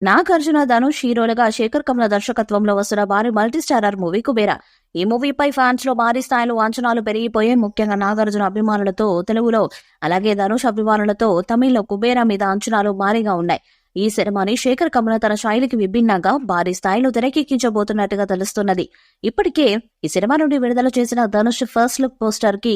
నాగార్జున, ధనుష్ హీరోలుగా శేఖర్ కమల దర్శకత్వంలో వస్తున్న భారీ మల్టీస్టారర్ మూవీ కుబేరా. ఈ మూవీపై ఫ్యాన్స్ లో భారీ స్థాయిలో అంచనాలు పెరిగిపోయాయి. ముఖ్యంగా నాగార్జున అభిమానులతో తెలుగులో, అలాగే ధనుష్ అభిమానులతో తమిళ్లో కుబేరా మీద అంచనాలు భారీగా ఉన్నాయి. ఈ సినిమాని శేఖర్ కమల తన శైలికి విభిన్నంగా భారీ స్థాయిలో తెరకెక్కించబోతున్నట్టుగా తెలుస్తున్నది. ఇప్పటికే ఈ సినిమా నుండి విడుదల చేసిన ధనుష్ ఫస్ట్ లుక్ పోస్టర్ కి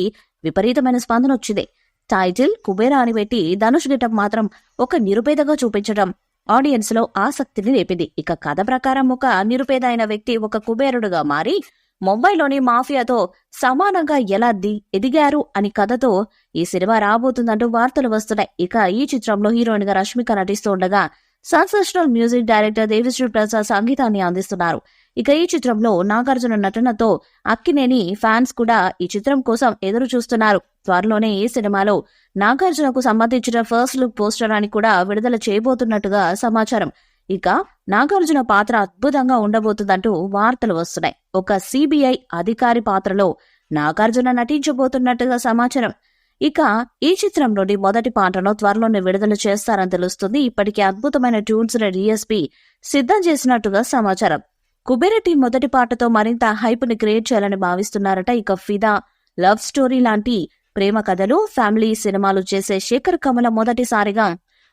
విపరీతమైన స్పందన వచ్చింది. టైటిల్ కుబేరా అని పెట్టి ధనుష్ గెటప్ మాత్రం ఒక నిరుపేదగా చూపించడం ఆడియన్స్ లో ఆసక్తిని రేపింది. ఇక కథ ప్రకారం ఒక నిరుపేద అయిన వ్యక్తి ఒక కుబేరుడుగా మారి ముంబైలోని మాఫియాతో సమానంగా ఎలా ఎదిగారు అని కథతో ఈ సినిమా రాబోతుందంటూ వార్తలు వస్తున్నాయి. ఇక ఈ చిత్రంలో హీరోయిన్ గా Rashmika నటిస్తుండగా sensational music director Devi Sri Prasad సంగీతాన్ని అందిస్తున్నారు. ఇక ఈ చిత్రంలో నాగార్జున నటనతో అక్కినేని ఫ్యాన్స్ కూడా ఈ చిత్రం కోసం ఎదురు చూస్తున్నారు. త్వరలోనే ఈ సినిమాలో నాగార్జునకు సంబంధించిన ఫస్ట్ లుక్ పోస్టర్ అని కూడా విడుదల చేయబోతున్నట్టుగా సమాచారం. ఇక నాగార్జున పాత్ర అద్భుతంగా ఉండబోతుందంటూ వార్తలు వస్తున్నాయి. ఒక సిబిఐ అధికారి పాత్రలో నాగార్జున నటించబోతున్నట్టుగా సమాచారం. ఇక ఈ చిత్రం నుండి మొదటి పాటను త్వరలోనే విడుదల చేస్తారని తెలుస్తుంది. ఇప్పటికే అద్భుతమైన ట్యూన్స్ డిఎస్పీ సిద్ధం చేసినట్టుగా సమాచారం. కుబేర టీం మొదటి పాటతో మరింత హైప్ ని క్రియేట్ చేయాలని భావిస్తున్నారట. ఇక ఫిదా, లవ్ స్టోరీ లాంటి ప్రేమ కథలు, ఫ్యామిలీ సినిమాలు చేసే శేఖర్ కమల మొదటిసారిగా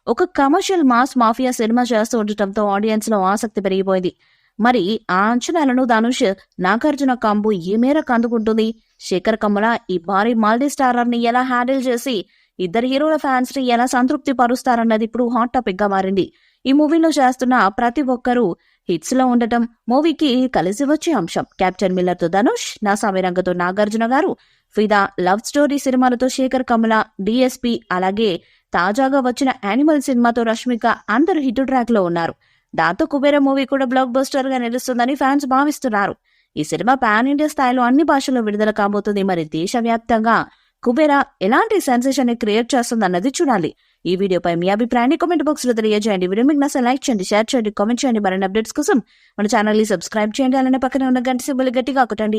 ఒక కమర్షియల్ మాస్ మాఫియా సినిమా చేస్తూ ఉండటంతో ఆడియన్స్ లో ఆసక్తి పెరిగిపోయింది. మరి ఆ అంచనాలను ధనుష్, నాగార్జున కాంబో ఏ మేరకు అందుకుంటుంది? శేఖర్ కమల ఈ భారీ మల్టీ స్టారర్ ని ఎలా హ్యాండిల్ చేసి ఇద్దరు హీరోల ఫ్యాన్స్ ని ఎలా సంతృప్తి పరుస్తారన్నది ఇప్పుడు హాట్ టాపిక్ గా మారింది. ఈ మూవీలో చేస్తున్న ప్రతి ఒక్కరూ హిట్స్ లో ఉండటం మూవీకి కలిసి వచ్చే అంశం. క్యాప్టెన్ మిల్లర్ తో ధనుష్, నాసామిరంగతో నాగార్జున గారు, ఫిదా, లవ్ స్టోరీ సినిమాలతో శేఖర్ కమల, డిఎస్పీ, అలాగే తాజాగా వచ్చిన యానిమల్ సినిమాతో రష్మిక అందరూ హిట్ ట్రాక్ లో ఉన్నారు. దాంతో కుబేరా మూవీ కూడా బ్లాక్ బస్టర్ గా నిలుస్తుందని ఫ్యాన్స్ భావిస్తున్నారు. ఈ సినిమా పాన్ ఇండియా స్థాయిలో అన్ని భాషల్లో విడుదల కాబోతుంది. మరి దేశవ్యాప్తంగా కుబేరా ఎలాంటి సెన్సేషన్ ని క్రియేట్ చేస్తుందన్నది చూడాలి. ఈ వీడియోపై మీ అభిప్రాయాన్ని కామెంట్ బాక్స్ లో తెలియజేయండి. వీడియో మీకు నచ్చితే లైక్ చేయండి, షేర్ చేయండి, కామెంట్ చేయండి. మరిన్ని అప్డేట్స్ కోసం మన ఛానల్ ని సబ్స్క్రైబ్ చేయండి. అలానే పక్కనే ఉన్న గంట సింబల్ గట్టిగా కొట్టండి.